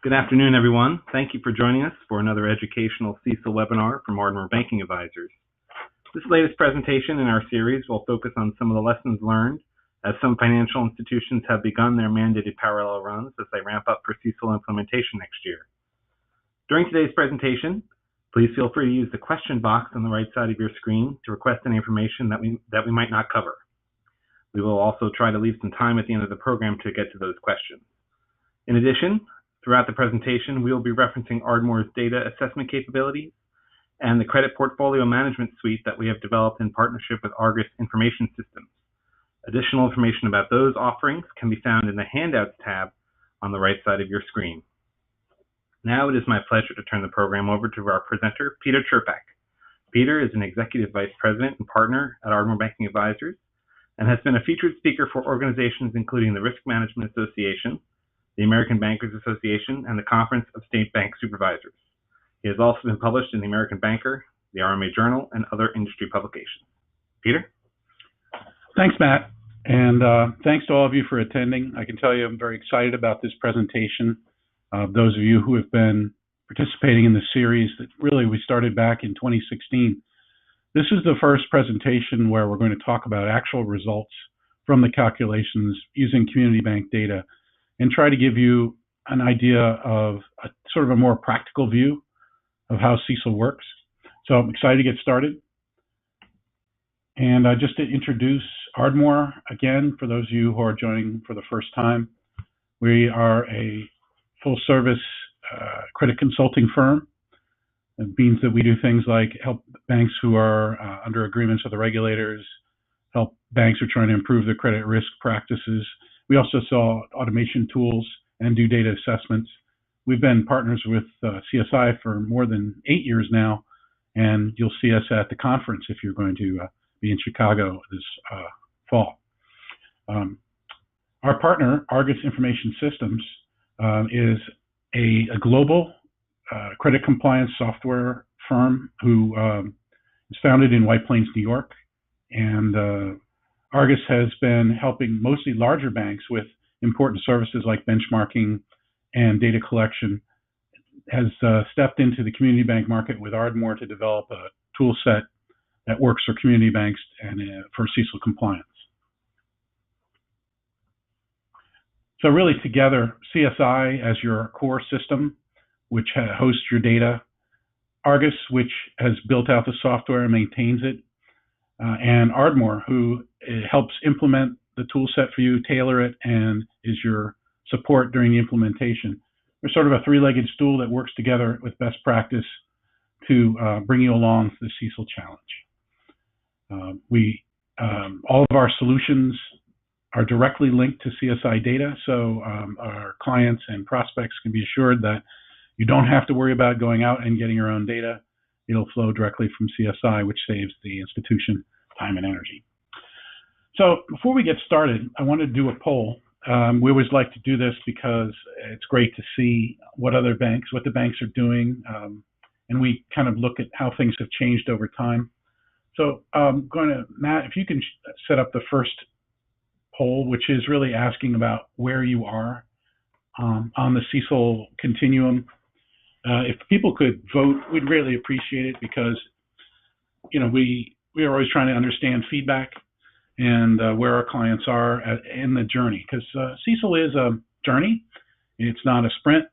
Good afternoon, everyone. Thank you for joining us for another educational CECL webinar from Ardmore Banking Advisors. This latest presentation in our series will focus on some of the lessons learned as some financial institutions have begun their mandated parallel runs as they ramp up for CECL implementation next year. During today's presentation, please feel free to use the question box on the right side of your screen to request any information that we might not cover. We will also try to leave some time at the end of the program to get to those questions. In addition, throughout the presentation, we will be referencing Ardmore's data assessment capabilities and the credit portfolio management suite that we have developed in partnership with Argus Information Systems. Additional information about those offerings can be found in the Handouts tab on the right side of your screen. Now it is my pleasure to turn the program over to our presenter, Peter Cherpack. Peter is an Executive Vice President and Partner at Ardmore Banking Advisors and has been a featured speaker for organizations including the Risk Management Association, the American Bankers Association, and the Conference of State Bank Supervisors. He has also been published in the American Banker, the RMA Journal, and other industry publications. Peter? Thanks, Matt, and thanks to all of you for attending. I can tell you I'm very excited about this presentation. Those of you who have been participating in the series that really we started back in 2016, this is the first presentation where we're going to talk about actual results from the calculations using community bank data and try to give you an idea of a sort of a more practical view of how CECL works. So I'm excited to get started. And just to introduce Ardmore again, for those of you who are joining for the first time, we are a full-service credit consulting firm. It means that we do things like help banks who are under agreements with the regulators, help banks who are trying to improve their credit risk practices. We also sell automation tools and do data assessments. We've been partners with CSI for more than 8 years now, and you'll see us at the conference if you're going to be in Chicago this fall. Our partner, Argus Information Systems, is a global credit compliance software firm who is founded in White Plains, New York, and Argus has been helping mostly larger banks with important services like benchmarking and data collection, has stepped into the community bank market with Ardmore to develop a tool set that works for community banks and for CECL compliance. So really together, CSI as your core system, which hosts your data, Argus, which has built out the software and maintains it, and Ardmore, who helps implement the tool set for you, tailor it, and is your support during the implementation. We're sort of a three-legged stool that works together with best practice to bring you along the CECL challenge. All of our solutions are directly linked to CSI data, so our clients and prospects can be assured that you don't have to worry about going out and getting your own data. It'll flow directly from CSI, which saves the institution time and energy. So before we get started, I want to do a poll. We always like to do this because it's great to see what the banks are doing, and we kind of look at how things have changed over time. So I'm going to, Matt, if you can set up the first poll, which is really asking about where you are on the CECL continuum. If people could vote, we'd really appreciate it because, you know, we are always trying to understand feedback and where our clients are in the journey, because CECL is a journey. It's not a sprint.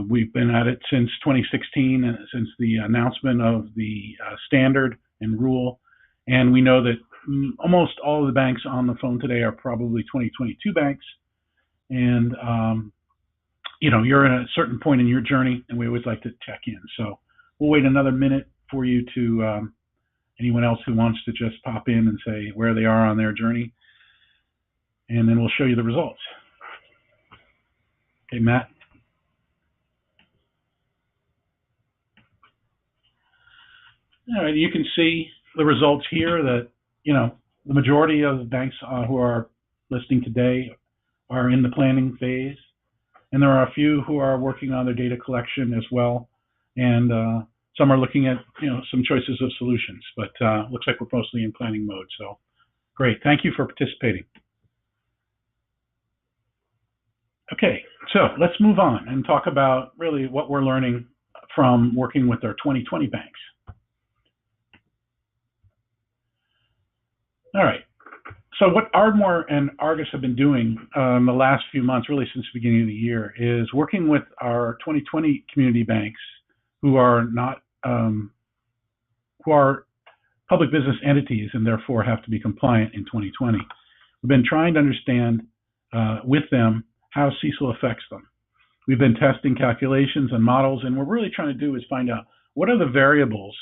We've been at it since 2016, since the announcement of the standard and rule, and we know that almost all of the banks on the phone today are probably 2022 banks, and you know, you're in a certain point in your journey, and we always like to check in. So we'll wait another minute for you to anyone else who wants to just pop in and say where they are on their journey, and then we'll show you the results. Okay, Matt. All right, you can see the results here that, you know, the majority of the banks who are listening today are in the planning phase, and there are a few who are working on their data collection as well, and some are looking at, you know, some choices of solutions, but looks like we're mostly in planning mode. So great, thank you for participating. Okay, So let's move on and talk about really what we're learning from working with our 2020 banks. All right. So what Ardmore and Argus have been doing the last few months, really since the beginning of the year, is working with our 2020 community banks who are not who are public business entities and therefore have to be compliant in 2020. We've been trying to understand with them how CECL affects them. We've been testing calculations and models, and what we're really trying to do is find out what are the variables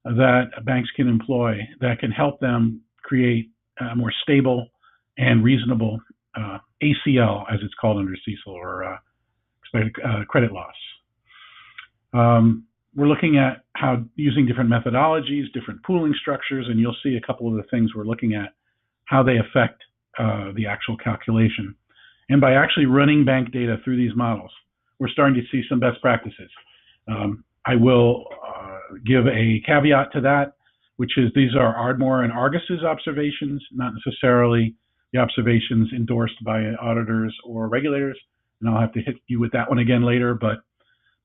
that banks can employ that can help them create a more stable and reasonable ACL, as it's called under CECL, or expected credit loss. We're looking at how using different methodologies, different pooling structures, and you'll see a couple of the things we're looking at, how they affect the actual calculation. And by actually running bank data through these models, we're starting to see some best practices. I will give a caveat to that, which is these are Ardmore and Argus's observations, not necessarily the observations endorsed by auditors or regulators. And I'll have to hit you with that one again later. But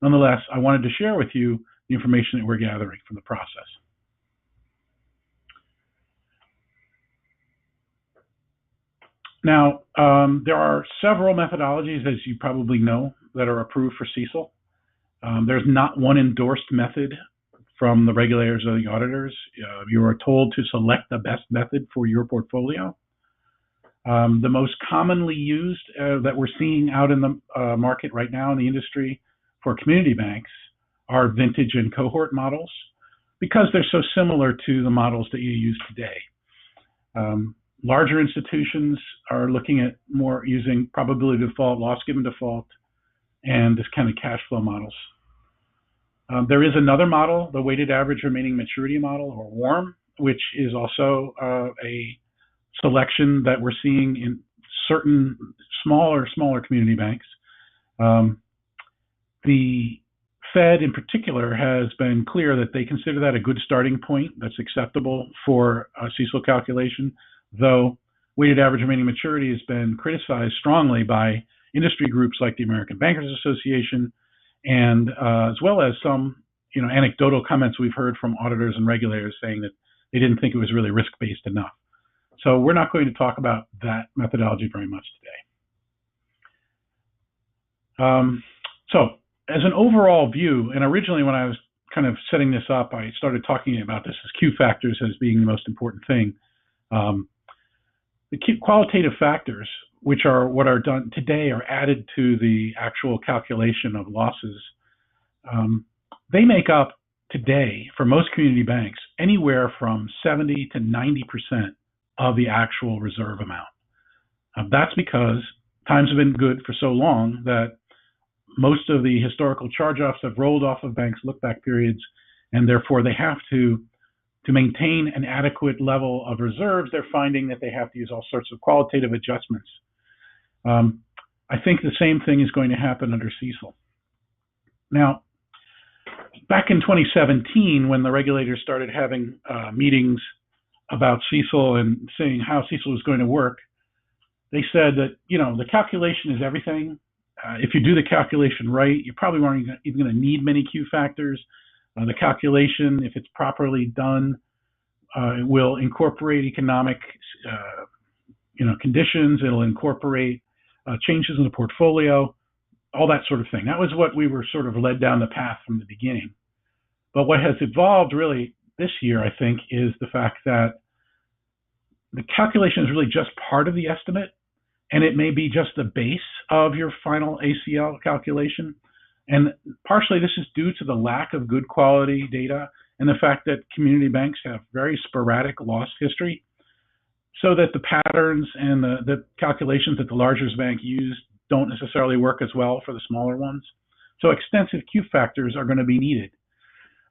nonetheless, I wanted to share with you the information that we're gathering from the process. Now, there are several methodologies, as you probably know, that are approved for CECL. There's not one endorsed method from the regulators or the auditors. You are told to select the best method for your portfolio. The most commonly used that we're seeing out in the market right now in the industry for community banks are vintage and cohort models because they're so similar to the models that you use today. Larger institutions are looking at more using probability of default, loss given default, and this kind of cash flow models. There is another model, the weighted average remaining maturity model, or WARM, which is also a selection that we're seeing in certain smaller community banks. The Fed in particular has been clear that they consider that a good starting point that's acceptable for a CECL calculation, though weighted average remaining maturity has been criticized strongly by industry groups like the American Bankers Association, and as well as some anecdotal comments we've heard from auditors and regulators saying that they didn't think it was really risk-based enough. So we're not going to talk about that methodology very much today. So as an overall view, and originally when I was kind of setting this up, I started talking about this as Q factors as being the most important thing. The qualitative factors, which are what are done today, are added to the actual calculation of losses. They make up today, for most community banks, anywhere from 70 to 90% of the actual reserve amount. That's because times have been good for so long that most of the historical charge-offs have rolled off of banks' look-back periods, and therefore they have to maintain an adequate level of reserves. They're finding that they have to use all sorts of qualitative adjustments. I think the same thing is going to happen under CECL. Now, back in 2017, when the regulators started having meetings about CECL and saying how CECL was going to work, they said that, the calculation is everything. If you do the calculation right, you probably weren't even going to need many Q factors. The calculation, if it's properly done, it will incorporate economic conditions. It'll incorporate changes in the portfolio, all that sort of thing. That was what we were sort of led down the path from the beginning. But what has evolved really this year, I think, is the fact that the calculation is really just part of the estimate, and it may be just the base of your final ACL calculation. And partially this is due to the lack of good quality data and the fact that community banks have very sporadic loss history, so that the patterns and the calculations that the larger bank use don't necessarily work as well for the smaller ones. So extensive Q factors are going to be needed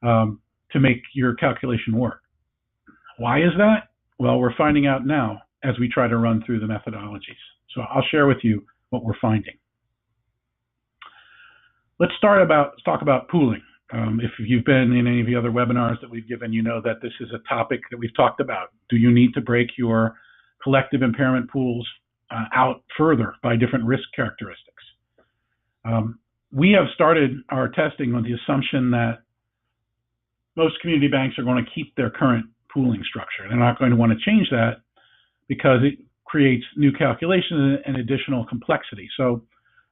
to make your calculation work. Why is that? Well, we're finding out now as we try to run through the methodologies. So I'll share with you what we're finding. Let's talk about pooling. If you've been in any of the other webinars that we've given, you know that this is a topic that we've talked about. Do you need to break your collective impairment pools out further by different risk characteristics? We have started our testing on the assumption that most community banks are going to keep their current pooling structure. They're not going to want to change that because it creates new calculations and additional complexity. So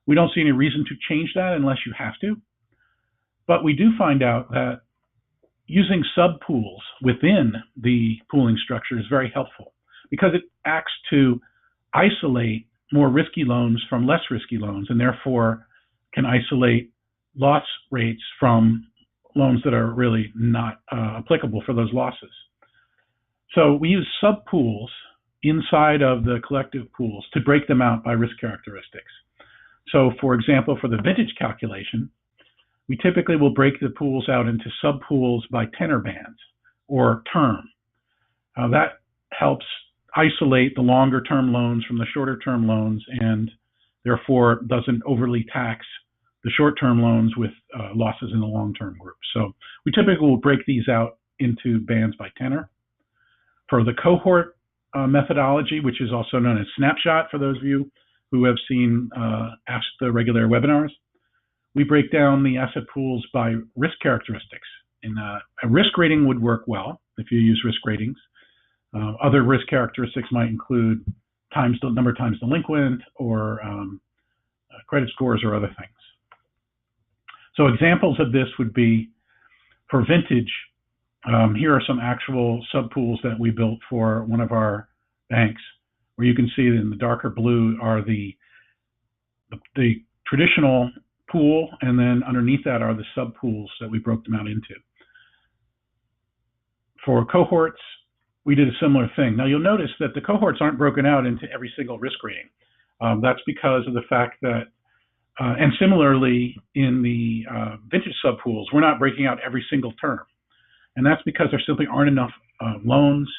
we don't see any reason to change that unless you have to. But we do find out that using sub-pools within the pooling structure is very helpful because it acts to isolate more risky loans from less risky loans, and therefore can isolate loss rates from loans that are really not applicable for those losses. So we use sub-pools inside of the collective pools to break them out by risk characteristics. So for example, for the vintage calculation, we typically will break the pools out into sub-pools by tenor bands or term. That helps isolate the longer term loans from the shorter term loans and therefore doesn't overly tax the short-term loans with losses in the long-term group. So we typically will break these out into bands by tenor. For the cohort methodology, which is also known as snapshot for those of you who have seen Ask the Regulator webinars, we break down the asset pools by risk characteristics. And a risk rating would work well if you use risk ratings. Other risk characteristics might include number of times delinquent or credit scores or other things. So examples of this would be for vintage. Here are some actual sub-pools that we built for one of our banks, where you can see in the darker blue are the traditional pool, and then underneath that are the sub-pools that we broke them out into. For cohorts, we did a similar thing. Now you'll notice that the cohorts aren't broken out into every single risk rating. That's because of the fact that, and similarly in the vintage sub-pools, we're not breaking out every single term. And that's because there simply aren't enough loans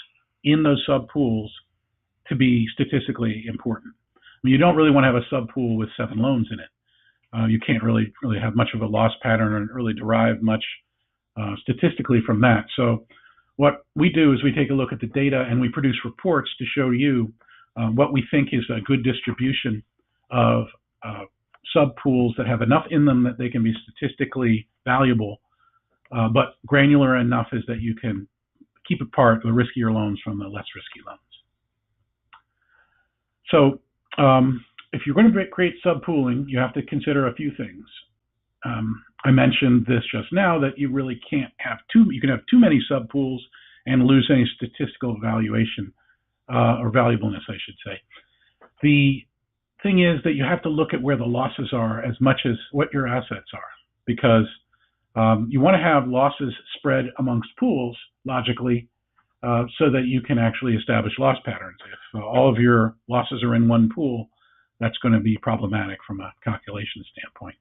in those sub-pools to be statistically important. I mean, you don't really want to have a sub-pool with 7 loans in it. You can't really have much of a loss pattern or really derive much statistically from that. So what we do is we take a look at the data and we produce reports to show you what we think is a good distribution of sub-pools that have enough in them that they can be statistically valuable, but granular enough is that you can keep apart the riskier loans from the less risky loans. So if you're going to create sub-pooling, you have to consider a few things. I mentioned this just now, that you really can't have you can have too many sub-pools and lose any statistical valuation or valuableness, I should say. The thing is that you have to look at where the losses are as much as what your assets are, because you want to have losses spread amongst pools logically so that you can actually establish loss patterns. If all of your losses are in one pool, that's going to be problematic from a calculation standpoint.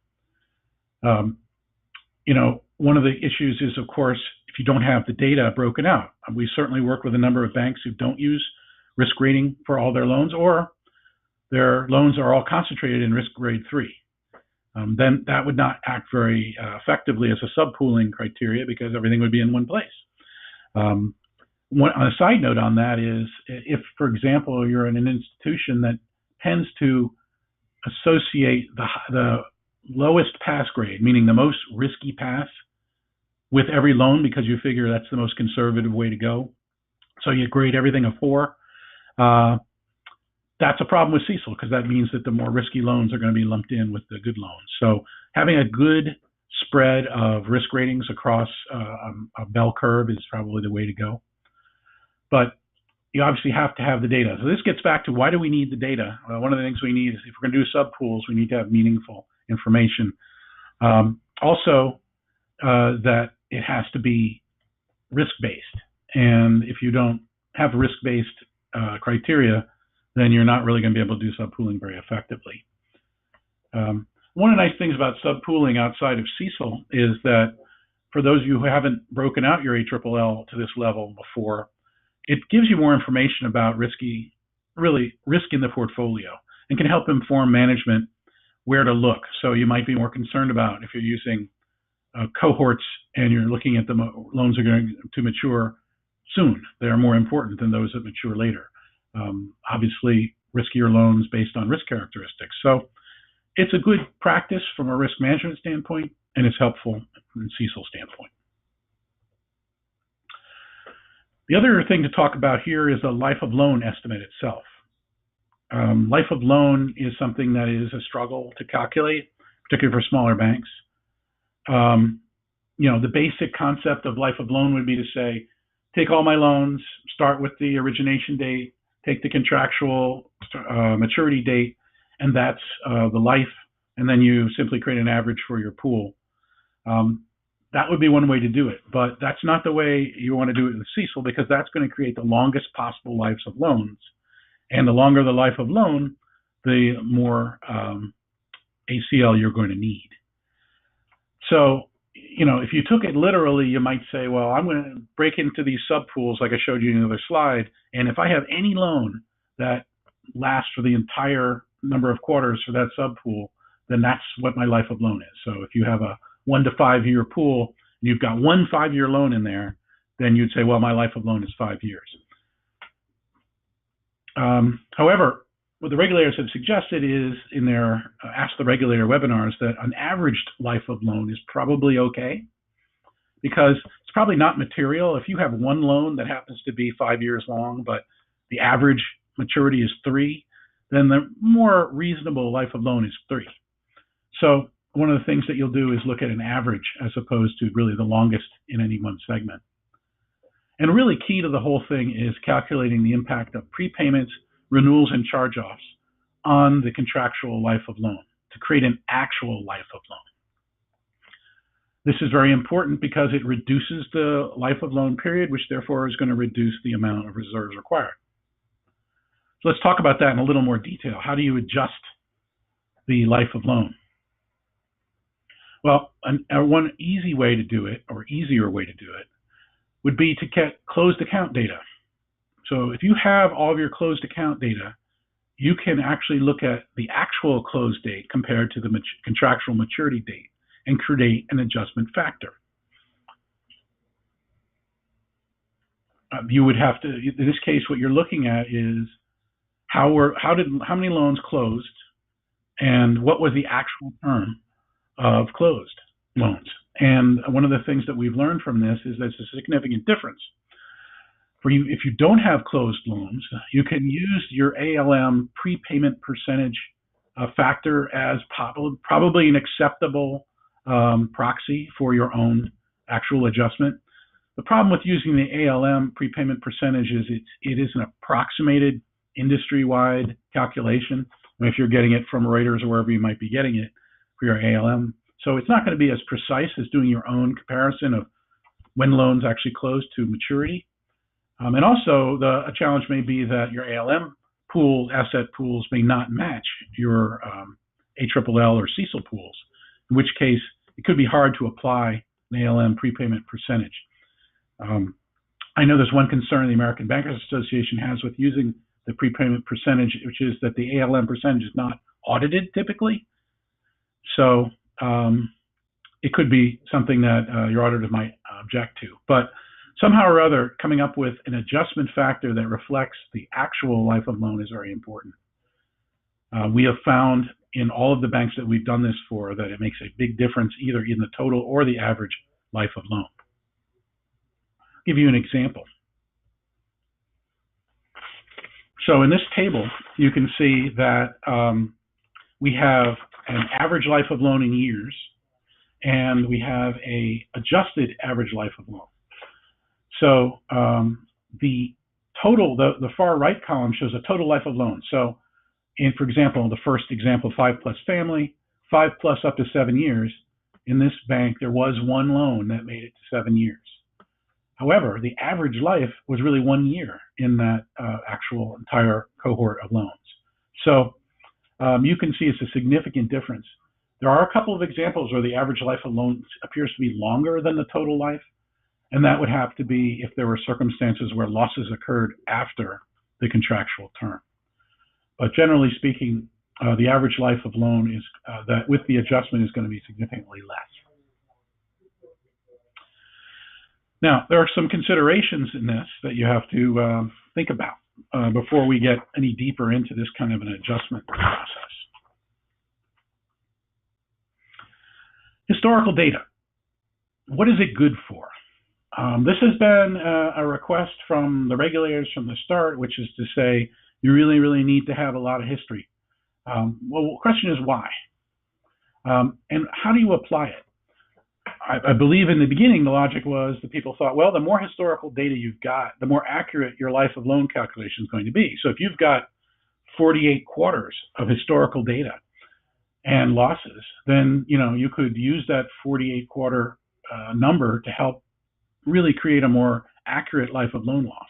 One of the issues is, of course, if you don't have the data broken out. We certainly work with a number of banks who don't use risk rating for all their loans, or their loans are all concentrated in risk grade 3. Then that would not act very effectively as a sub-pooling criteria because everything would be in one place. On a side note on that is, if, for example, you're in an institution that tends to associate the lowest pass grade, meaning the most risky pass, with every loan because you figure that's the most conservative way to go, so you grade everything a 4, that's a problem with CECL because that means that the more risky loans are going to be lumped in with the good loans. So having a good spread of risk ratings across a bell curve is probably the way to go. But you obviously have to have the data. So this gets back to, why do we need the data? One of the things we need is, if we're going to do sub-pools, we need to have meaningful information. Also, that it has to be risk-based. And if you don't have risk-based criteria, then you're not really going to be able to do sub-pooling very effectively. One of the nice things about sub-pooling outside of CECL is that, for those of you who haven't broken out your ALLL to this level before, it gives you more information about risk in the portfolio, and can help inform management where to look. So you might be more concerned about, if you're using cohorts and you're looking at the loans are going to mature soon, they're more important than those that mature later. Obviously, riskier loans based on risk characteristics. So it's a good practice from a risk management standpoint, and it's helpful from a CECL standpoint. The other thing to talk about here is the life of loan estimate itself. Life of loan is something that is a struggle to calculate, particularly for smaller banks. The basic concept of life of loan would be to say, take all my loans, start with the origination date, take the contractual maturity date, and that's the life, and then you simply create an average for your pool. That would be one way to do it, but that's not the way you want to do it with CECL, because that's going to create the longest possible lives of loans. And the longer the life of loan, the more ACL you're going to need. So, if you took it literally, you might say, well, I'm going to break into these subpools like I showed you in the other slide. And if I have any loan that lasts for the entire number of quarters for that subpool, then that's what my life of loan is. So if you have a 1 to 5 year pool, and you've got one 5-year loan in there, then you'd say, well, my life of loan is 5 years. However, what the regulators have suggested is in their Ask the Regulator webinars that an averaged life of loan is probably okay, because it's probably not material. If you have one loan that happens to be 5 years long, but the average maturity is 3, then the more reasonable life of loan is 3. So one of the things that you'll do is look at an average as opposed to really the longest in any one segment. And really key to the whole thing is calculating the impact of prepayments, renewals, and charge-offs on the contractual life of loan to create an actual life of loan. This is very important because it reduces the life of loan period, which therefore is going to reduce the amount of reserves required. So let's talk about that in a little more detail. How do you adjust the life of loan? Well, one easy way to do it, or easier way to do it, would be to get closed account data. So if you have all of your closed account data, you can actually look at the actual close date compared to the contractual maturity date and create an adjustment factor. You would have to, in this case, what you're looking at is how many loans closed and what was the actual term of closed loans. And one of the things that we've learned from this is there's a significant difference. For you, if you don't have closed loans, you can use your ALM prepayment percentage factor as probably an acceptable proxy for your own actual adjustment. The problem with using the ALM prepayment percentage is it is an approximated industry-wide calculation. If you're getting it from Regulators or wherever you might be getting it for your ALM. So it's not going to be as precise as doing your own comparison of when loans actually close to maturity. And also, a challenge may be that your ALM asset pools may not match your ALLL or CECL pools, in which case it could be hard to apply an ALM prepayment percentage. I know there's one concern the American Bankers Association has with using the prepayment percentage, which is that the ALM percentage is not audited typically. So it could be something that your auditor might object to. But somehow or other, coming up with an adjustment factor that reflects the actual life of loan is very important. We have found in all of the banks that we've done this for that it makes a big difference either in the total or the average life of loan. I'll give you an example. So in this table, you can see that we have an average life of loan in years, and we have a adjusted average life of loan. So the total, the far right column shows a total life of loan. So for example, the first example, 5+ family, 5+ up to 7 years. In this bank, there was one loan that made it to 7 years. However, the average life was really 1 year in that actual entire cohort of loans. So you can see it's a significant difference. There are a couple of examples where the average life of loans appears to be longer than the total life, and that would have to be if there were circumstances where losses occurred after the contractual term. But generally speaking, the average life of loan is that with the adjustment is going to be significantly less. Now, there are some considerations in this that you have to think about before we get any deeper into this kind of an adjustment process. Historical data. What is it good for? This has been a request from the regulators from the start, which is to say you really, really need to have a lot of history. Well, the question is why? And how do you apply it? I believe in the beginning the logic was that people thought, well, the more historical data you've got, the more accurate your life of loan calculation is going to be. So if you've got 48 quarters of historical data and losses, then you could use that 48 quarter number to help really create a more accurate life of loan loss.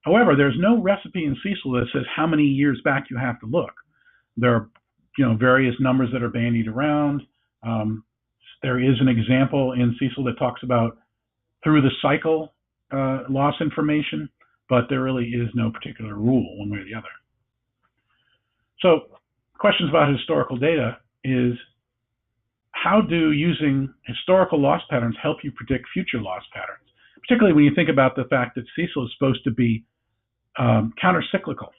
However, there's no recipe in CECL that says how many years back you have to look. There are various numbers that are bandied around. There is an example in CECL that talks about through the cycle loss information, but there really is no particular rule one way or the other. So questions about historical data is, how do using historical loss patterns help you predict future loss patterns? Particularly when you think about the fact that CECL is supposed to be countercyclical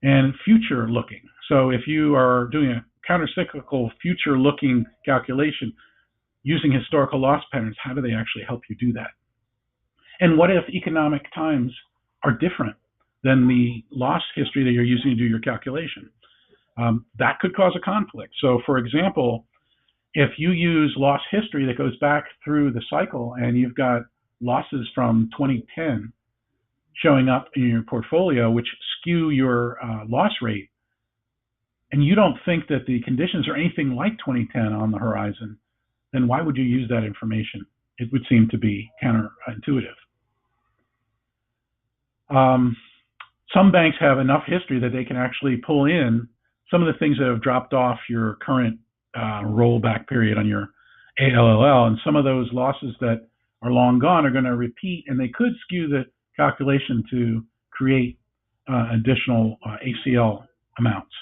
and future looking. So if you are doing a countercyclical future looking calculation using historical loss patterns, how do they actually help you do that? And what if economic times are different than the loss history that you're using to do your calculation? That could cause a conflict. So for example, if you use loss history that goes back through the cycle and you've got losses from 2010 showing up in your portfolio, which skew your loss rate, and you don't think that the conditions are anything like 2010 on the horizon, then why would you use that information? It would seem to be counterintuitive. Some banks have enough history that they can actually pull in some of the things that have dropped off your current rollback period on your ALLL, and some of those losses that are long gone are going to repeat, and they could skew the calculation to create additional ACL amounts.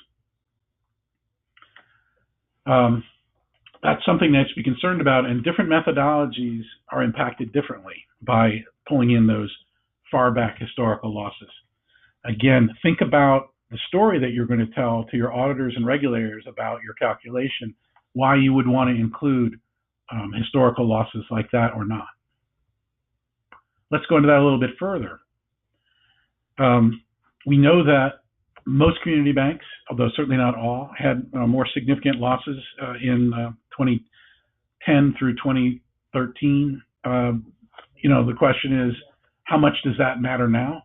That's something that to be concerned about, and different methodologies are impacted differently by pulling in those far back historical losses. Again, think about the story that you're going to tell to your auditors and regulators about your calculation, why you would want to include historical losses like that or not. Let's go into that a little bit further. We know that most community banks, although certainly not all, had more significant losses in 2010 through 2013. The question is, how much does that matter now?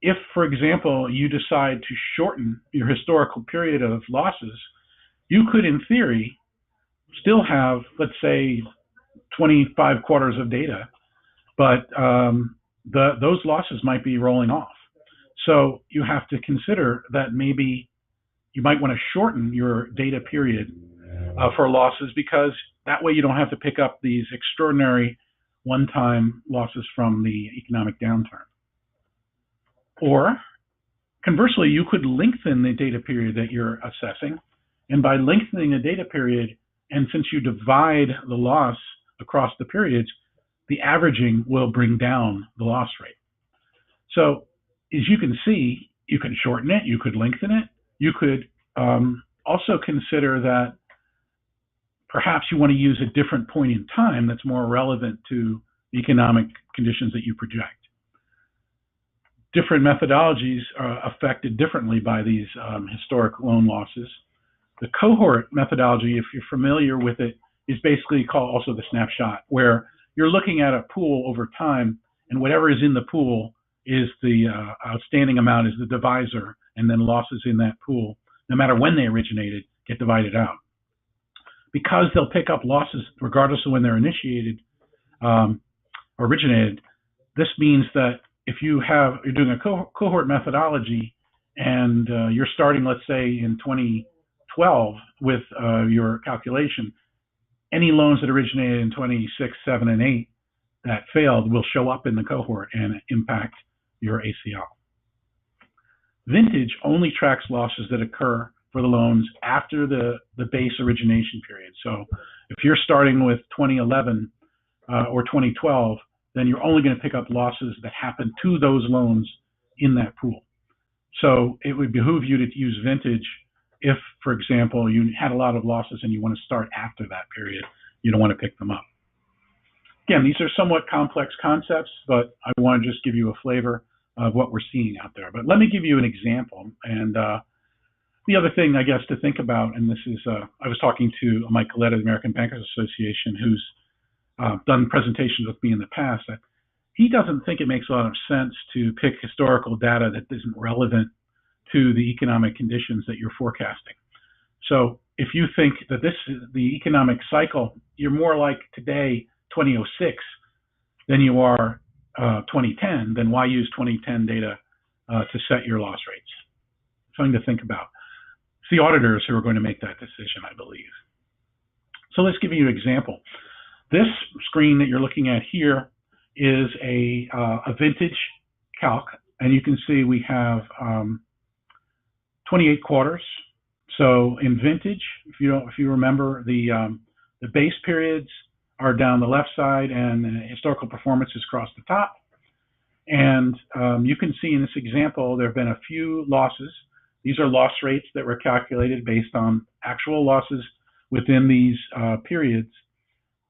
If, for example, you decide to shorten your historical period of losses, you could, in theory, still have, let's say, 25 quarters of data, but those losses might be rolling off. So you have to consider that maybe you might want to shorten your data period for losses, because that way you don't have to pick up these extraordinary one-time losses from the economic downturn. Or conversely, you could lengthen the data period that you're assessing, and by lengthening the data period, and since you divide the loss across the periods, the averaging will bring down the loss rate. So as you can see, you can shorten it, you could lengthen it, you could also consider that perhaps you want to use a different point in time that's more relevant to the economic conditions that you project. Different methodologies are affected differently by these historic loan losses. The cohort methodology, if you're familiar with it, is basically called also the snapshot, where you're looking at a pool over time, and whatever is in the pool is the outstanding amount, is the divisor, and then losses in that pool, no matter when they originated, get divided out. Because they'll pick up losses regardless of when they're initiated or originated, this means that if you're doing a cohort methodology and you're starting, let's say, in 2012 with your calculation, any loans that originated in 26, 7, and 8 that failed will show up in the cohort and impact your ACL. Vintage only tracks losses that occur for the loans after the base origination period. So if you're starting with 2011 or 2012, then you're only going to pick up losses that happen to those loans in that pool. So it would behoove you to use vintage if, for example, you had a lot of losses and you want to start after that period, you don't want to pick them up. Again, these are somewhat complex concepts, but I want to just give you a flavor of what we're seeing out there. But let me give you an example. And the other thing, I guess, to think about, and this is, I was talking to Mike Collette of the American Bankers Association, who's done presentations with me in the past. That he doesn't think it makes a lot of sense to pick historical data that isn't relevant to the economic conditions that you're forecasting. So if you think that this is the economic cycle, you're more like today, 2006, than you are 2010, then why use 2010 data to set your loss rates? Something to think about. It's the auditors who are going to make that decision, I believe. So let's give you an example. This screen that you're looking at here is a vintage calc, and you can see we have 28 quarters. So in vintage, if you remember, the base periods are down the left side, and the historical performance is across the top. And you can see in this example, there have been a few losses. These are loss rates that were calculated based on actual losses within these periods,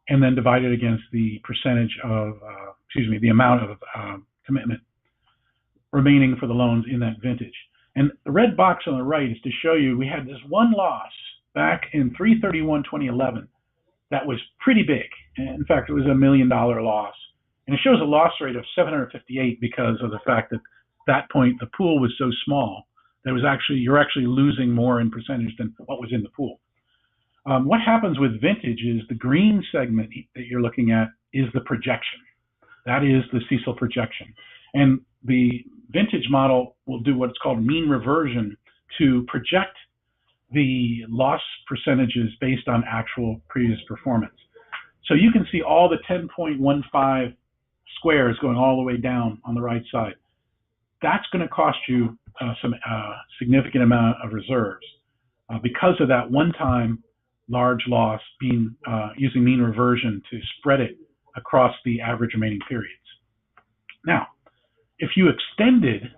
and then divided against the percentage of, the amount of commitment remaining for the loans in that vintage. And the red box on the right is to show you we had this one loss back in 3/31/2011 that was pretty big. In fact, it was $1 million loss. And it shows a loss rate of 758 because of the fact that at that point the pool was so small that you're actually losing more in percentage than what was in the pool. What happens with vintage is the green segment that you're looking at is the projection. That is the CECL projection. And the vintage model will do what's called mean reversion to project the loss percentages based on actual previous performance. So you can see all the 10.15 squares going all the way down on the right side. That's going to cost you some significant amount of reserves because of that one-time large loss being using mean reversion to spread it across the average remaining periods. Now, if you extended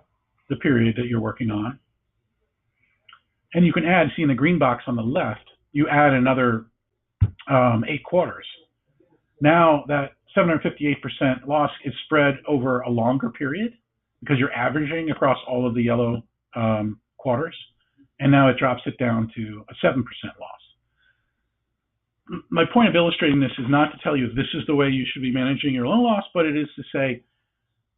the period that you're working on, and you can add, see in the green box on the left, you add another 8 quarters. Now that 758% loss is spread over a longer period because you're averaging across all of the yellow quarters, and now it drops it down to a 7% loss. My point of illustrating this is not to tell you this is the way you should be managing your loan loss, but it is to say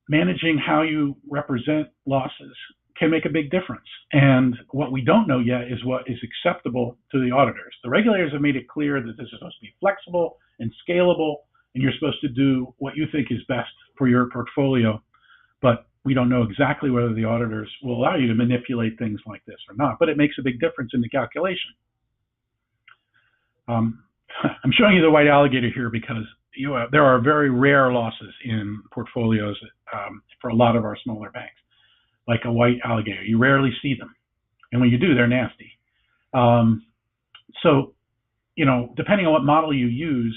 managing how you represent losses can make a big difference. And what we don't know yet is what is acceptable to the auditors. The regulators have made it clear that this is supposed to be flexible and scalable, and you're supposed to do what you think is best for your portfolio. But we don't know exactly whether the auditors will allow you to manipulate things like this or not, but it makes a big difference in the calculation. I'm showing you the white alligator here because there are very rare losses in portfolios for a lot of our smaller banks, like a white alligator. You rarely see them. And when you do, they're nasty. So, depending on what model you use,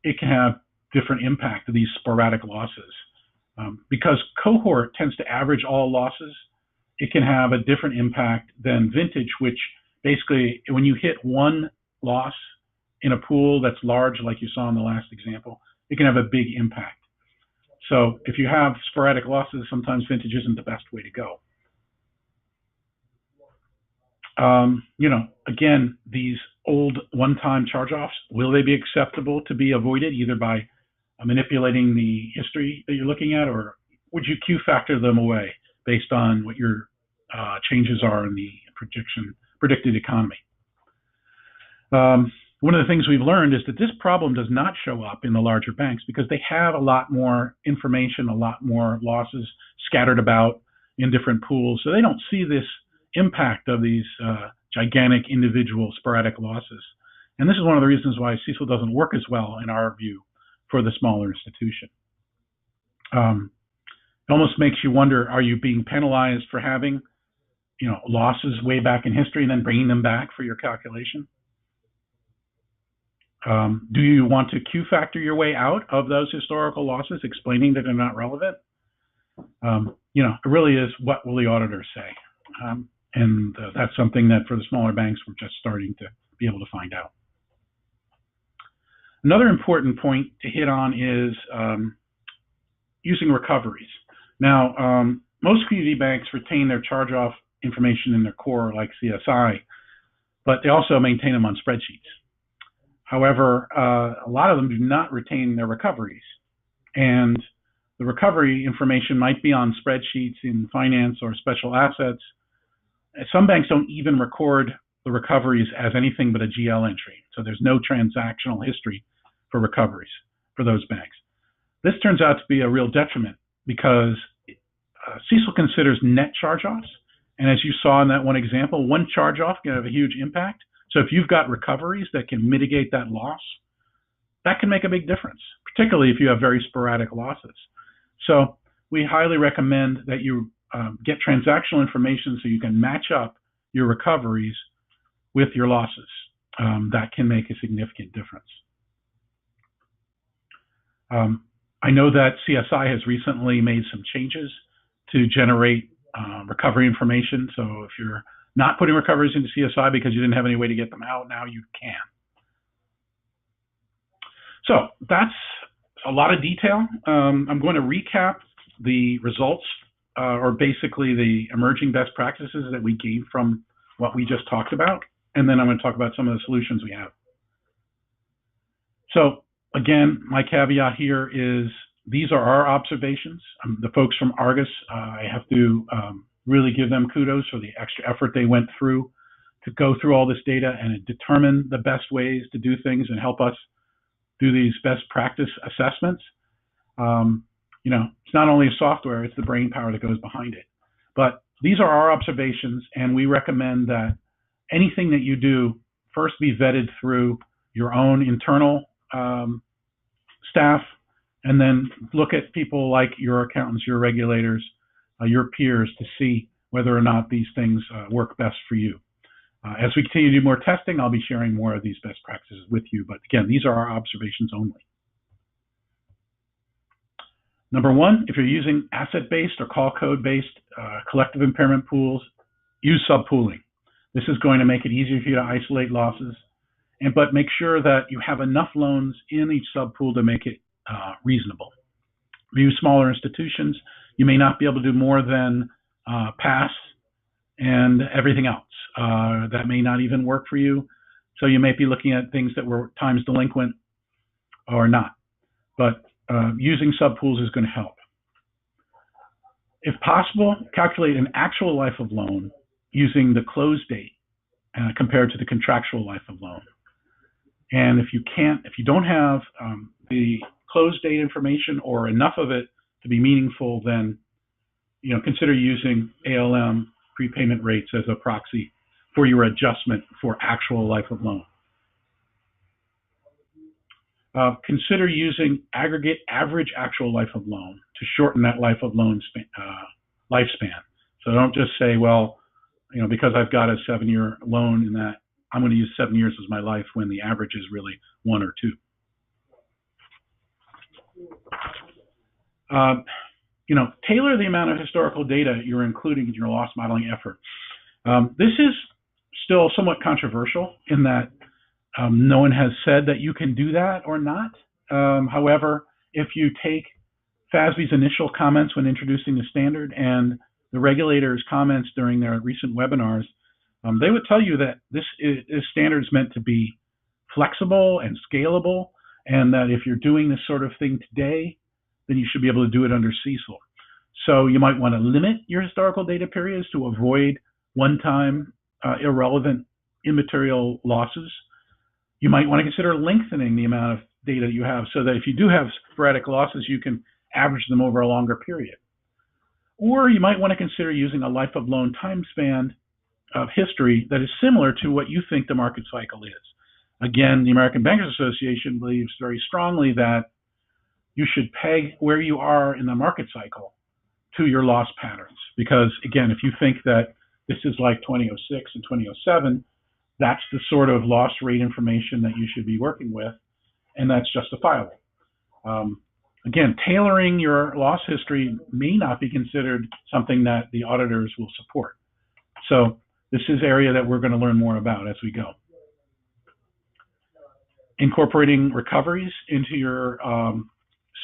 it can have different impact to these sporadic losses. Because cohort tends to average all losses, it can have a different impact than vintage, which basically, when you hit one loss in a pool that's large, like you saw in the last example, it can have a big impact. So if you have sporadic losses, sometimes vintage isn't the best way to go. Again, these old one-time charge-offs, will they be acceptable to be avoided either by manipulating the history that you're looking at, or would you Q factor them away based on what your changes are in the predicted economy? One of the things we've learned is that this problem does not show up in the larger banks because they have a lot more information, a lot more losses scattered about in different pools. So they don't see this impact of these gigantic individual sporadic losses. And this is one of the reasons why CECL doesn't work as well, in our view, for the smaller institution. It almost makes you wonder, are you being penalized for having losses way back in history and then bringing them back for your calculation? Do you want to Q factor your way out of those historical losses, explaining that they're not relevant? It really is, what will the auditors say? And that's something that for the smaller banks, we're just starting to be able to find out. Another important point to hit on is using recoveries. Now, most community banks retain their charge-off information in their core like CSI, but they also maintain them on spreadsheets. However, a lot of them do not retain their recoveries. And the recovery information might be on spreadsheets in finance or special assets. Some banks don't even record the recoveries as anything but a GL entry. So there's no transactional history for recoveries for those banks. This turns out to be a real detriment because CECL considers net charge-offs. And as you saw in that one example, one charge-off can have a huge impact. So if you've got recoveries that can mitigate that loss, that can make a big difference, particularly if you have very sporadic losses. So we highly recommend that you get transactional information so you can match up your recoveries with your losses. That can make a significant difference. I know that CSI has recently made some changes to generate recovery information. So if you're not putting recoveries into CSI because you didn't have any way to get them out, now you can. So that's a lot of detail. I'm going to recap the results, or basically the emerging best practices that we gave from what we just talked about, and then I'm going to talk about some of the solutions we have. So again, my caveat here is these are our observations. The folks from Argus, I have to really give them kudos for the extra effort they went through to go through all this data and determine the best ways to do things and help us do these best practice assessments. You know, it's not only software, it's the brain power that goes behind it. But these are our observations, and we recommend that anything that you do first be vetted through your own internal staff, and then look at people like your accountants, your regulators, your peers to see whether or not these things work best for you. As we continue to do more testing, I'll be sharing more of these best practices with you. But again, these are our observations only. Number one, if you're using asset-based or call code-based collective impairment pools, use subpooling. This is going to make it easier for you to isolate losses, but make sure that you have enough loans in each subpool to make it reasonable. If you use smaller institutions, you may not be able to do more than pass and everything else. That may not even work for you. So you may be looking at things that were times delinquent or not. But using subpools is going to help. If possible, calculate an actual life of loan using the close date compared to the contractual life of loan. And if you don't have the close date information or enough of it to be meaningful, then consider using ALM prepayment rates as a proxy for your adjustment for actual life of loan. Consider using aggregate average actual life of loan to shorten that life of loan lifespan. So don't just say, well, because I've got a 7-year loan in that, I'm going to use 7 years as my life when the average is really 1 or 2. Tailor the amount of historical data you're including in your loss modeling effort. This is still somewhat controversial in that no one has said that you can do that or not. However, if you take FASB's initial comments when introducing the standard and the regulators' comments during their recent webinars, they would tell you that this standard is meant to be flexible and scalable, and that if you're doing this sort of thing today, then you should be able to do it under CECL. So you might want to limit your historical data periods to avoid one-time irrelevant immaterial losses. You might want to consider lengthening the amount of data you have so that if you do have sporadic losses, you can average them over a longer period. Or you might want to consider using a life of loan time span of history that is similar to what you think the market cycle is. Again, the American Bankers Association believes very strongly that you should peg where you are in the market cycle to your loss patterns. Because again, if you think that this is like 2006 and 2007, that's the sort of loss rate information that you should be working with, and that's justifiable. Again, tailoring your loss history may not be considered something that the auditors will support. So this is an area that we're going to learn more about as we go. Incorporating recoveries into your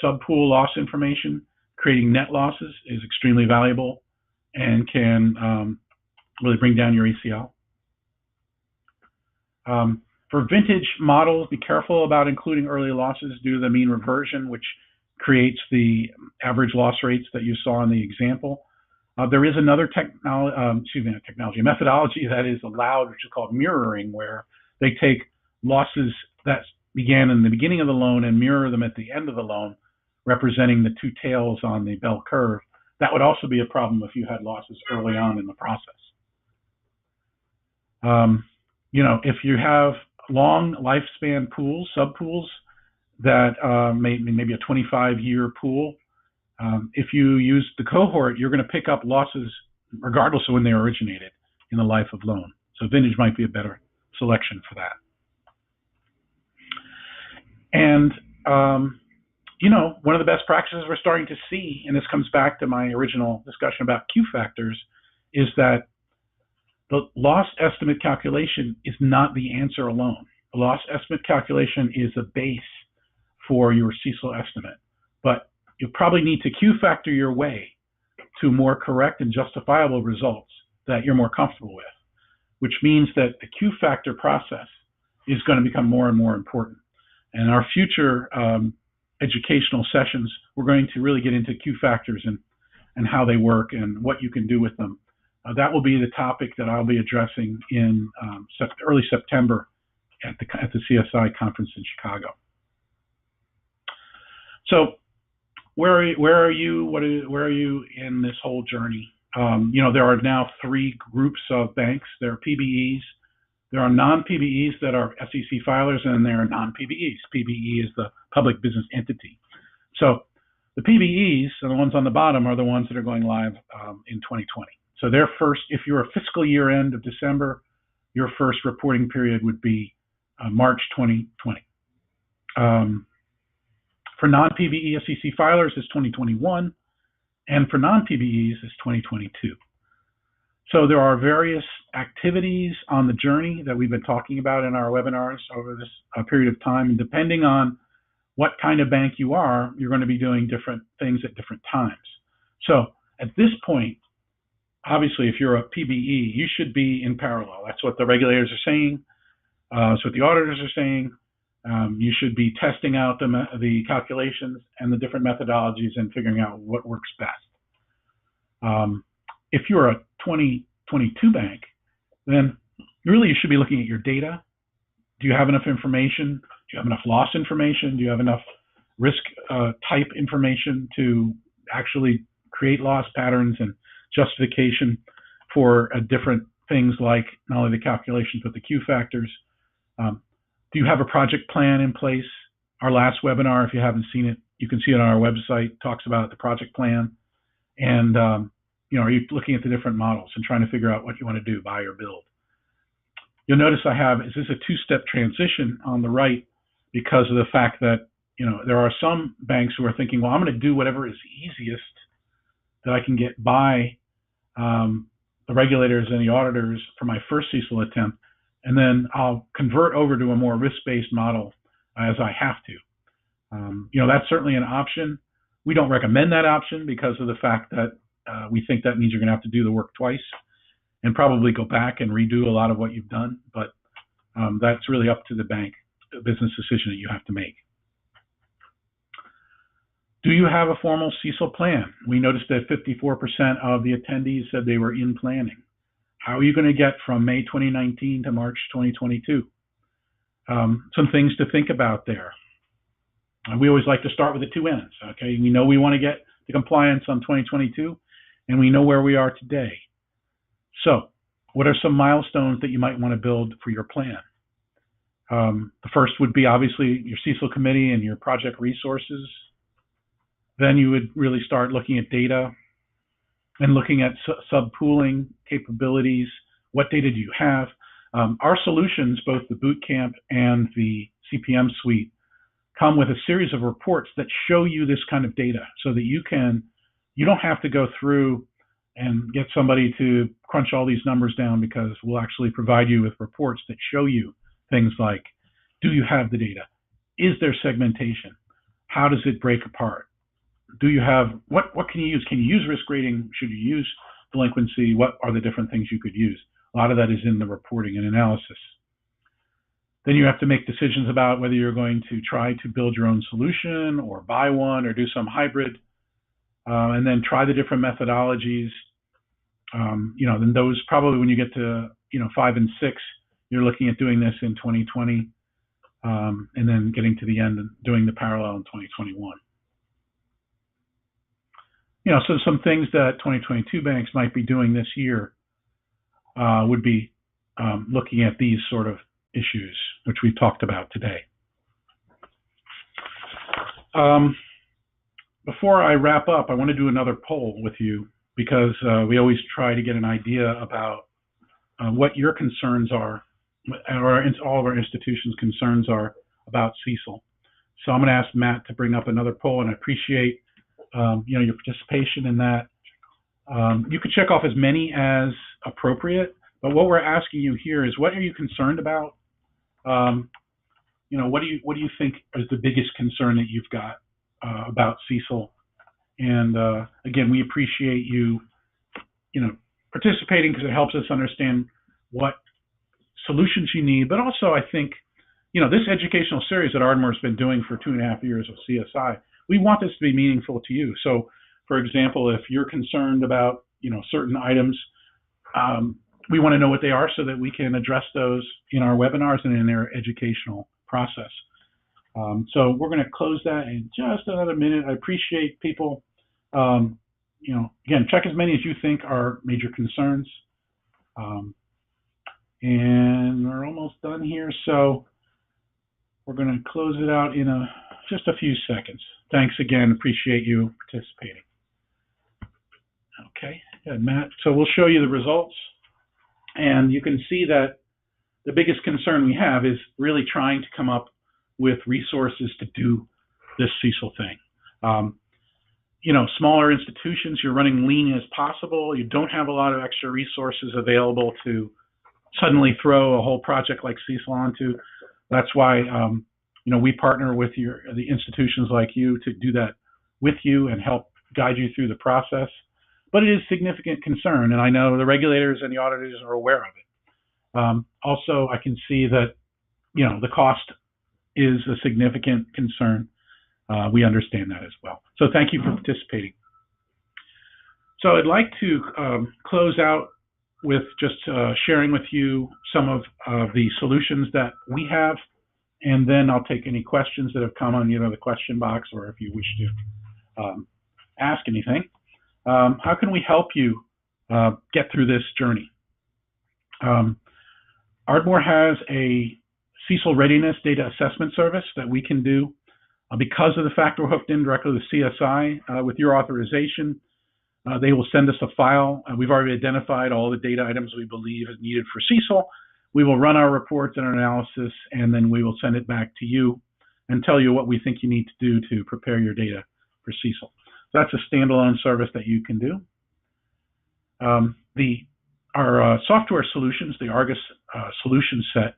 sub-pool loss information, creating net losses is extremely valuable and can really bring down your ACL. For vintage models, be careful about including early losses due to the mean reversion, which creates the average loss rates that you saw in the example. There is another methodology that is allowed, which is called mirroring, where they take losses that began in the beginning of the loan and mirror them at the end of the loan, representing the two tails on the bell curve. That would also be a problem if you had losses early on in the process. If you have long lifespan pools, sub-pools, that maybe a 25-year pool, if you use the cohort, you're going to pick up losses regardless of when they originated in the life of loan. So vintage might be a better selection for that. And, one of the best practices we're starting to see, and this comes back to my original discussion about Q factors, is that the loss estimate calculation is not the answer alone. The loss estimate calculation is a base for your CECL estimate, but you probably need to Q factor your way to more correct and justifiable results that you're more comfortable with, which means that the Q factor process is going to become more and more important. And our future educational sessions, we're going to really get into Q factors and how they work and what you can do with them. That will be the topic that I'll be addressing in early September at the CSI conference in Chicago. So where are you in this whole journey? There are now three groups of banks. There are PBEs, there are non-PBEs that are SEC filers, and there are non-PBEs. PBE is the public business entity. So the PBEs, and the ones on the bottom, are the ones that are going live in 2020. So their first, if you're a fiscal year end of December, your first reporting period would be March 2020. For non-PBE SEC filers, it's 2021, and for non-PBEs, it's 2022. So there are various activities on the journey that we've been talking about in our webinars over this period of time, and depending on what kind of bank you are, you're going to be doing different things at different times. So at this point, obviously, if you're a PBE, you should be in parallel. That's what the regulators are saying. That's what the auditors are saying. You should be testing out the calculations and the different methodologies and figuring out what works best. If you're a 2022 bank, then really you should be looking at your data. Do you have enough information? Do you have enough loss information? Do you have enough risk type information to actually create loss patterns and justification for different things like not only the calculations but the Q factors? Do you have a project plan in place? Our last webinar, if you haven't seen it, you can see it on our website, talks about the project plan. And are you looking at the different models and trying to figure out what you want to do, buy or build? You'll notice is this a two-step transition on the right because of the fact that, there are some banks who are thinking, well, I'm going to do whatever is easiest that I can get by the regulators and the auditors for my first CECL attempt, and then I'll convert over to a more risk-based model as I have to. That's certainly an option. We don't recommend that option because of the fact that we think that means you're going to have to do the work twice and probably go back and redo a lot of what you've done. But that's really up to the bank, the business decision that you have to make. Do you have a formal CECL plan? We noticed that 54% of the attendees said they were in planning. How are you going to get from May 2019 to March 2022? Some things to think about there. We always like to start with the two ends. Okay, we know we want to get to compliance on 2022, and we know where we are today. So, what are some milestones that you might want to build for your plan? The first would be obviously your CECL committee and your project resources. Then you would really start looking at data and looking at sub-pooling capabilities. What data do you have? Our solutions, both the bootcamp and the CPM suite, come with a series of reports that show you this kind of data so that you don't have to go through and get somebody to crunch all these numbers down, because we'll actually provide you with reports that show you things like, do you have the data? Is there segmentation? How does it break apart? Do you have, what can you use? Can you use risk rating? Should you use delinquency? What are the different things you could use? A lot of that is in the reporting and analysis. Then you have to make decisions about whether you're going to try to build your own solution or buy one or do some hybrid, and then try the different methodologies. Then those probably, when you get to 5 and 6, you're looking at doing this in 2020, and then getting to the end and doing the parallel in 2021. So some things that 2022 banks might be doing this year would be looking at these sort of issues, which we talked about today. Before I wrap up, I want to do another poll with you, because we always try to get an idea about what your concerns are, or all of our institutions' concerns are about CECL. So I'm going to ask Matt to bring up another poll, and I appreciate your participation in that. You can check off as many as appropriate, but what we're asking you here is, what are you concerned about? What do you think is the biggest concern that you've got about CECL? And again, we appreciate you participating, because it helps us understand what solutions you need. But also, I think this educational series that Ardmore has been doing for 2.5 years of CSI, we want this to be meaningful to you. So, for example, if you're concerned about certain items, we want to know what they are so that we can address those in our webinars and in their educational process. So we're going to close that in just another minute. I appreciate people. Again, check as many as you think are major concerns. And we're almost done here, so we're going to close it out in just a few seconds. Thanks again. Appreciate you participating. Okay, good, Matt. So we'll show you the results, and you can see that the biggest concern we have is really trying to come up with resources to do this CECL thing. Smaller institutions, you're running lean as possible. You don't have a lot of extra resources available to suddenly throw a whole project like CECL onto. That's why we partner with the institutions like you to do that with you and help guide you through the process. But it is a significant concern, and I know the regulators and the auditors are aware of it. Also, I can see that the cost is a significant concern. We understand that as well. So thank you for participating. So I'd like to close out with just sharing with you some of the solutions that we have, and then I'll take any questions that have come on the question box, or if you wish to ask anything. How can we help you get through this journey? Ardmore has a CECL readiness data assessment service that we can do. Because of the fact we're hooked in directly with CSI, with your authorization, they will send us a file. We've already identified all the data items we believe is needed for CECL. We will run our reports and our analysis, and then we will send it back to you and tell you what we think you need to do to prepare your data for CECL. So that's a standalone service that you can do. Our software solutions, the Argus solution set,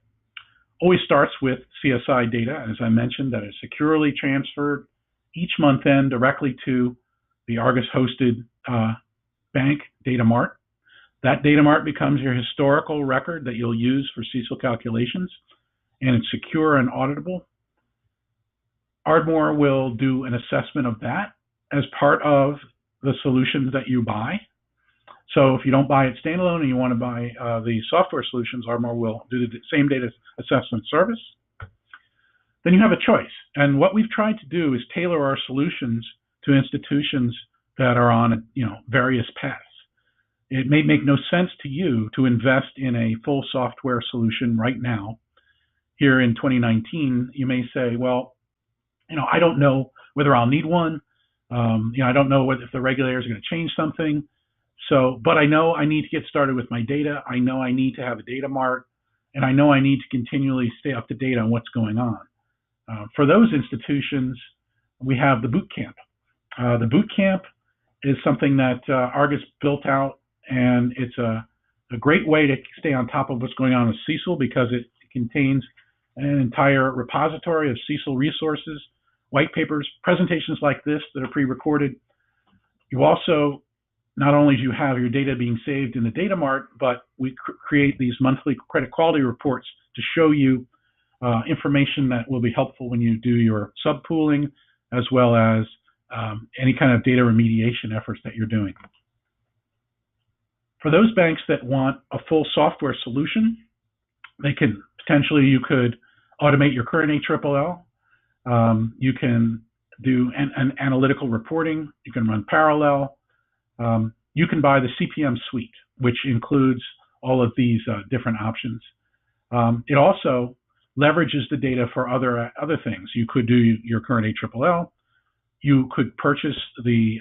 always starts with CSI data, as I mentioned, that is securely transferred each month end directly to the Argus hosted bank data mart. That data mart becomes your historical record that you'll use for CECL calculations, and it's secure and auditable. Ardmore will do an assessment of that as part of the solutions that you buy. So if you don't buy it standalone and you want to buy the software solutions, Ardmore will do the same data assessment service. Then you have a choice. And what we've tried to do is tailor our solutions to institutions that are on various paths. It may make no sense to you to invest in a full software solution right now. Here in 2019, you may say, well, I don't know whether I'll need one. I don't know if the regulators are going to change something. But I know I need to get started with my data. I know I need to have a data mart, and I know I need to continually stay up to date on what's going on. For those institutions, we have the boot camp. The boot camp is something that Argus built out, and it's a great way to stay on top of what's going on with CECL because it contains an entire repository of CECL resources, white papers, presentations like this that are pre-recorded. You also, not only do you have your data being saved in the data mart, but we create these monthly credit quality reports to show you information that will be helpful when you do your subpooling, as well as any kind of data remediation efforts that you're doing. For those banks that want a full software solution, you could automate your current ALLL. You can do an analytical reporting. You can run parallel. You can buy the CPM suite, which includes all of these different options. It also leverages the data for other things. You could do your current ALLL. You could purchase the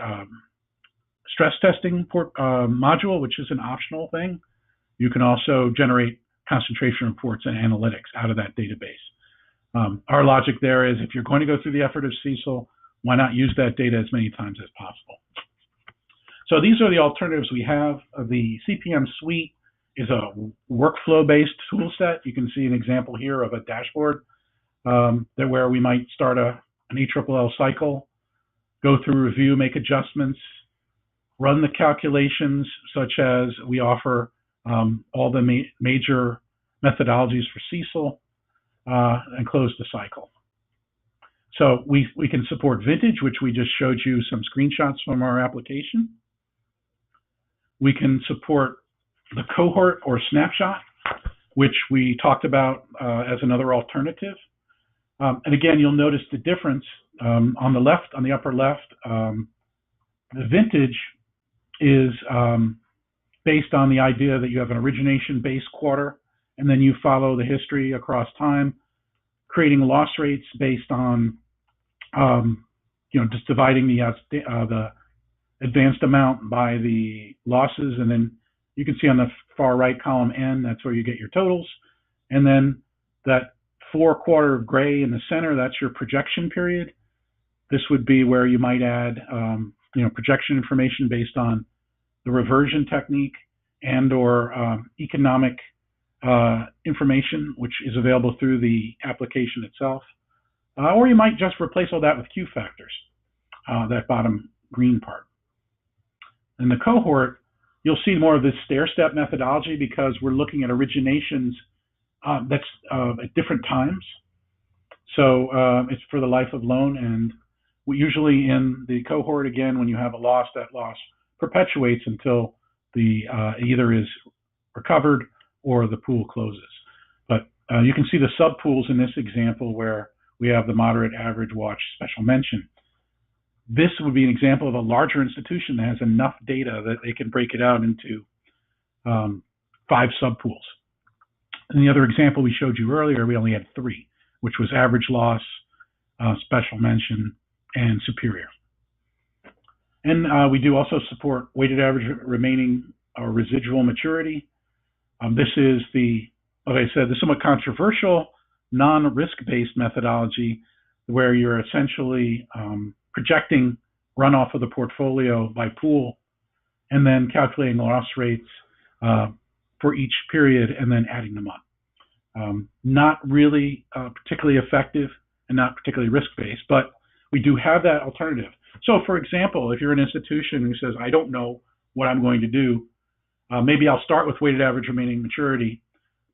stress testing module, which is an optional thing. You can also generate concentration reports and analytics out of that database. Our logic there is if you're going to go through the effort of CECL, why not use that data as many times as possible? So these are the alternatives we have. The CPM suite is a workflow-based tool set. You can see an example here of a dashboard where we might start an ALLL cycle, go through review, make adjustments, run the calculations, such as we offer all the major methodologies for CECL, and close the cycle. So we can support vintage, which we just showed you some screenshots from our application. We can support the cohort or snapshot, which we talked about as another alternative. And again, you'll notice the difference on the left, on the upper left. The vintage is based on the idea that you have an origination-based quarter, and then you follow the history across time, creating loss rates based on, just dividing the advanced amount by the losses, and then you can see on the far right column N, that's where you get your totals, and then that 4-quarter gray in the center, that's your projection period. This would be where you might add, projection information based on the reversion technique and or economic information, which is available through the application itself. Or you might just replace all that with Q factors, that bottom green part. In the cohort, you'll see more of this stair-step methodology because we're looking at originations that's at different times. So it's for the life of loan, and we usually in the cohort, again, when you have a loss, that loss perpetuates until the either is recovered or the pool closes. But you can see the sub-pools in this example where we have the moderate, average, watch, special mention. This would be an example of a larger institution that has enough data that they can break it out into 5 sub-pools. And the other example we showed you earlier, we only had 3, which was average loss, special mention, and superior. And we do also support weighted average remaining or residual maturity. This is like I said, the somewhat controversial non-risk-based methodology where you're essentially projecting runoff of the portfolio by pool and then calculating loss rates for each period and then adding them up. Not really particularly effective and not particularly risk-based, but we do have that alternative. So for example, if you're an institution who says, I don't know what I'm going to do, maybe I'll start with weighted average remaining maturity,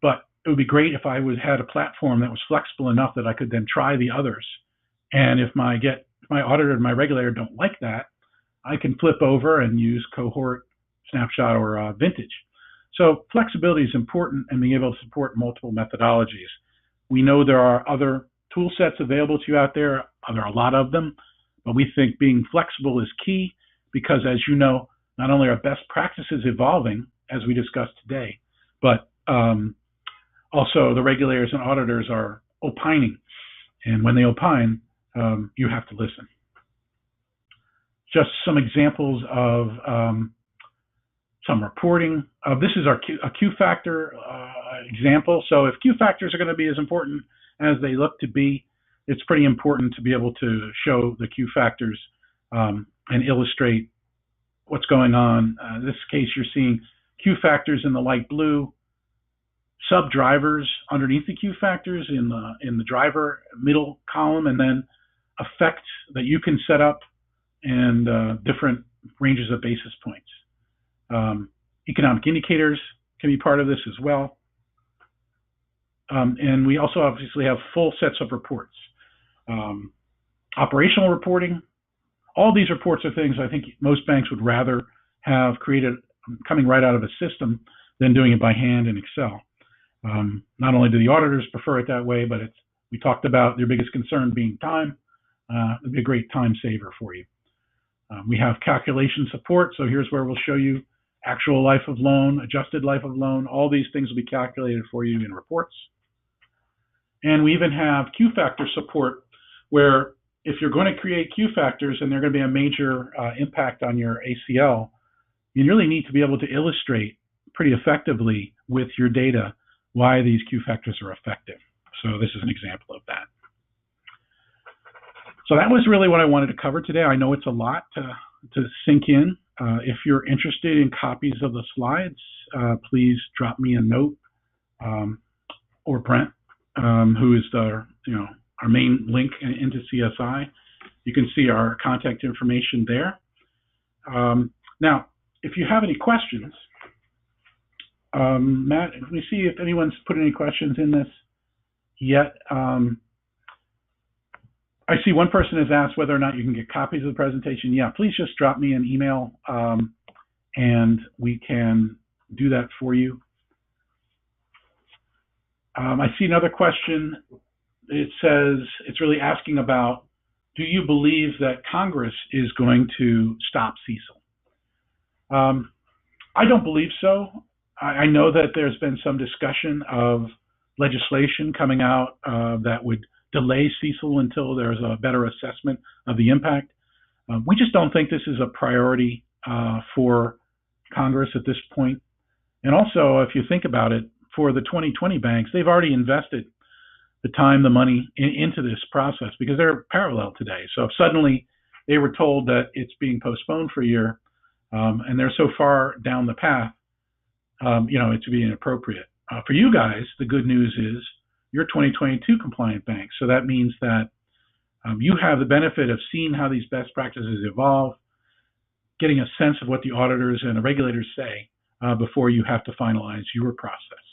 but it would be great if I had a platform that was flexible enough that I could then try the others. And if my auditor and my regulator don't like that, I can flip over and use cohort, snapshot, or vintage. So flexibility is important and being able to support multiple methodologies. We know there are other tool sets available to you out there. There are a lot of them, but we think being flexible is key because, as you know, not only are best practices evolving, as we discussed today, but also the regulators and auditors are opining. And when they opine, you have to listen. Just some examples of some reporting. This is our Q factor example. So if Q factors are going to be as important as they look to be, it's pretty important to be able to show the Q factors and illustrate what's going on. In this case, you're seeing Q factors in the light blue, sub drivers underneath the Q factors in the driver middle column, and then effects that you can set up and different ranges of basis points. Economic indicators can be part of this as well. And we also obviously have full sets of reports. Operational reporting, all these reports are things I think most banks would rather have created coming right out of a system than doing it by hand in Excel. Not only do the auditors prefer it that way, but we talked about their biggest concern being time. It'd be a great time saver for you. We have calculation support, so here's where we'll show you actual life of loan, adjusted life of loan. All these things will be calculated for you in reports. And we even have Q factor support, where if you're going to create Q factors and they're going to be a major impact on your ACL, you really need to be able to illustrate pretty effectively with your data why these Q factors are effective. So this is an example of that. So that was really what I wanted to cover today. I know it's a lot to sink in. If you're interested in copies of the slides, please drop me a note, or Brent, who is our main link into CSI. You can see our contact information there. Now, if you have any questions, Matt, let me see if anyone's put any questions in this yet. I see one person has asked whether or not you can get copies of the presentation. Yeah, please just drop me an email and we can do that for you. I see another question. It says, it's really asking about, do you believe that Congress is going to stop CECL? I don't believe so. I know that there's been some discussion of legislation coming out that would delay CECL until there's a better assessment of the impact. We just don't think this is a priority for Congress at this point. And also, if you think about it, for the 2020 banks, they've already invested the time, the money into this process because they're parallel today. So if suddenly they were told that it's being postponed for a year and they're so far down the path, it's being inappropriate. For you guys, the good news is you're 2022 compliant banks. So that means that you have the benefit of seeing how these best practices evolve, getting a sense of what the auditors and the regulators say before you have to finalize your process.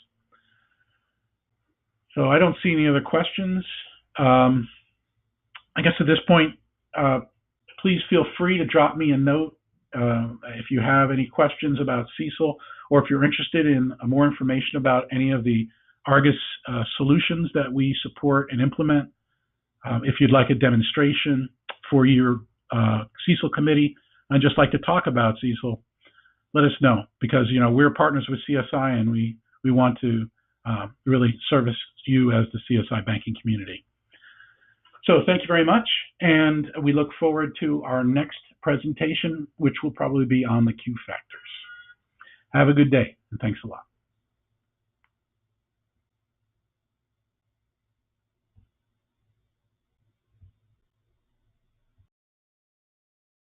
So I don't see any other questions. I guess at this point, please feel free to drop me a note if you have any questions about CECL, or if you're interested in more information about any of the Argus solutions that we support and implement. If you'd like a demonstration for your CECL committee and just like to talk about CECL, let us know, because we're partners with CSI and we want to really service you as the CSI banking community. So thank you very much, and we look forward to our next presentation, which will probably be on the Q factors. Have a good day, and thanks a lot.